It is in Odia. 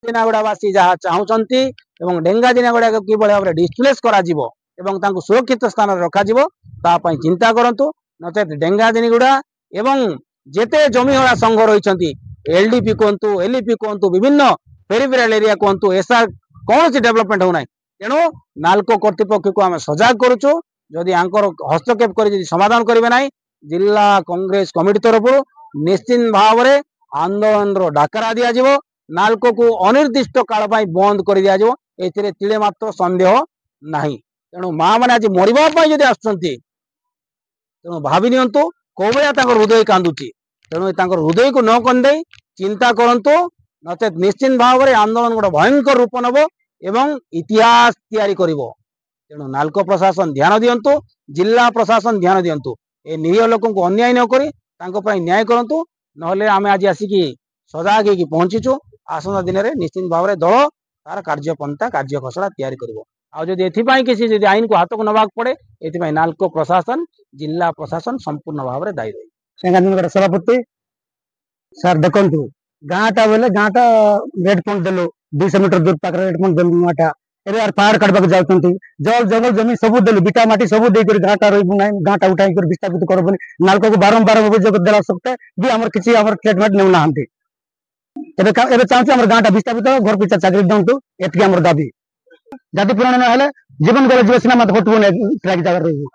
ଦିନାଗୁଡ଼ାବାସୀ ଯାହା ଚାହୁଁଛନ୍ତି ଏବଂ ଡେଙ୍ଗା ଦିନାଗୁଡ଼ାକୁ କିଭଳି ଭାବରେ ଡିସପ୍ଲେସ୍ କରାଯିବ ଏବଂ ତାଙ୍କୁ ସୁରକ୍ଷିତ ସ୍ଥାନରେ ରଖାଯିବ ତା ପାଇଁ ଚିନ୍ତା କରନ୍ତୁ। ନଚେତ ଡେଙ୍ଗା ଦିନିଗୁଡ଼ା ଏବଂ ଯେତେ ଜମିହଳା ସଂଘ ରହିଛନ୍ତି ଏଲଡିପି କୁହନ୍ତୁ ଏଲଇପି କୁହନ୍ତୁ ବିଭିନ୍ନ ପେରିଫେରାଲ ଏରିଆ କୁହନ୍ତୁ ଏସ୍ଆର୍ କୌଣସି ଡେଭଲପମେଣ୍ଟ ହେଉନାହିଁ। ତେଣୁ ନାଲକୋ କର୍ତ୍ତୃପକ୍ଷକୁ ଆମେ ସଜାଗ କରୁଛୁ। ଯଦି ଆଙ୍କର ହସ୍ତକ୍ଷେପ କରି ଯଦି ସମାଧାନ କରିବେ ନାହିଁ ଜିଲ୍ଲା କଂଗ୍ରେସ କମିଟି ତରଫରୁ ନିଶ୍ଚିତ ଭାବରେ ଆନ୍ଦୋଳନର ଡାକରା ଦିଆଯିବ। ନାଲକୋକୁ ଅନିର୍ଦ୍ଦିଷ୍ଟ କାଳ ପାଇଁ ବନ୍ଦ କରି ଦିଆଯିବ। ଏଥିରେ ତିଳେ ମାତ୍ର ସନ୍ଦେହ ନାହିଁ। ତେଣୁ ମା ମାନେ ଆଜି ମରିବା ପାଇଁ ଯଦି ଆସୁଛନ୍ତି ତେଣୁ ଭାବି ନିଅନ୍ତୁ କୋଉ ଭଳିଆ ତାଙ୍କର ହୃଦୟ କାନ୍ଦୁଛି। ତେଣୁ ତାଙ୍କର ହୃଦୟକୁ ନ କନ୍ଦେଇ ଚିନ୍ତା କରନ୍ତୁ। ନଚେତ ନିଶ୍ଚିତ ଭାବରେ ଆନ୍ଦୋଳନ ଗୋଟେ ଭୟଙ୍କର ରୂପ ନେବ ଏବଂ ଇତିହାସ ତିଆରି କରିବ। ତେଣୁ ନାଲକୋ ପ୍ରଶାସନ ଧ୍ୟାନ ଦିଅନ୍ତୁ, ଜିଲ୍ଲା ପ୍ରଶାସନ ଧ୍ୟାନ ଦିଅନ୍ତୁ। ଏ ନିରୀହ ଲୋକଙ୍କୁ ଅନ୍ୟାୟ ନ କରି ତାଙ୍କ ପାଇଁ ନ୍ୟାୟ କରନ୍ତୁ। ନହେଲେ ଆମେ ଆଜି ଆସିକି ସଜାଗ ହେଇକି ପହଞ୍ଚିଛୁ। ଆସନ୍ତା ଦିନରେ ନିଶ୍ଚିତ ଭାବରେ ଦଳ ତାର କାର୍ଯ୍ୟପନ୍ଥା କାର୍ଯ୍ୟ ଖସଡ଼ା ତିଆରି କରିବ। ଆଉ ଯଦି ଏଥିପାଇଁ କିଛି ଯଦି ଆଇନକୁ ହାତକୁ ନେବାକୁ ପଡେ ଏଥିପାଇଁ ନାଲକୋ ପ୍ରଶାସନ ଜିଲ୍ଲା ପ୍ରଶାସନ ସମ୍ପୂର୍ଣ୍ଣ ଭାବରେ ଦାୟୀ ରହିବ। ସଭାପତି ସାର୍ ଦେଖନ୍ତୁ ଗାଁଟା ବୋଲେ ଗାଁଟା ରେଡ୍ ପଏଣ୍ଟ ଦେଲୁ 200 ମିଟର ଦୂର ପାଖରେ ରେଡ୍ ପଏଣ୍ଟ ଦେଲୁ ନୂଆଟା। ଏବେ ଆର ପାହାଡ କାଟବାକୁ ଯାଉଛନ୍ତି ଜଙ୍ଗଲ ଜମି ସବୁ ଦେଲୁ ବିଟା ମାଟି ସବୁ ଦେଇକରି ଗାଁଟା ରହିବୁ ନାହିଁ ଗାଁଟା ଉଠାଇକରି ବିସ୍ଥାପିତ କର ବୋଲି ନାଲକୋକୁ ବାରମ୍ବାର ଅଭିଯୋଗ ଦେଲା ସତ୍ତ୍ୱେ ବି ଆମର କିଛି ଆମର ଟ୍ରିଟମେଣ୍ଟ ନେଉନାହାନ୍ତି। ଏବେ ଚାହୁଁଛୁ ଆମର ଗାଁଟା ବିସ୍ଥାପିତ ଘର ପିଛା ଚାକିରି ଦିଅନ୍ତୁ ଏତିକି ଆମର ଦାବି। ଜାତି ପୂରଣ ନହେଲେ ଜୀବନ ଗଲେ ଯିବ ସିନା ମତେ ଫଟୁ ଜାଗାରେ ରହିବୁ।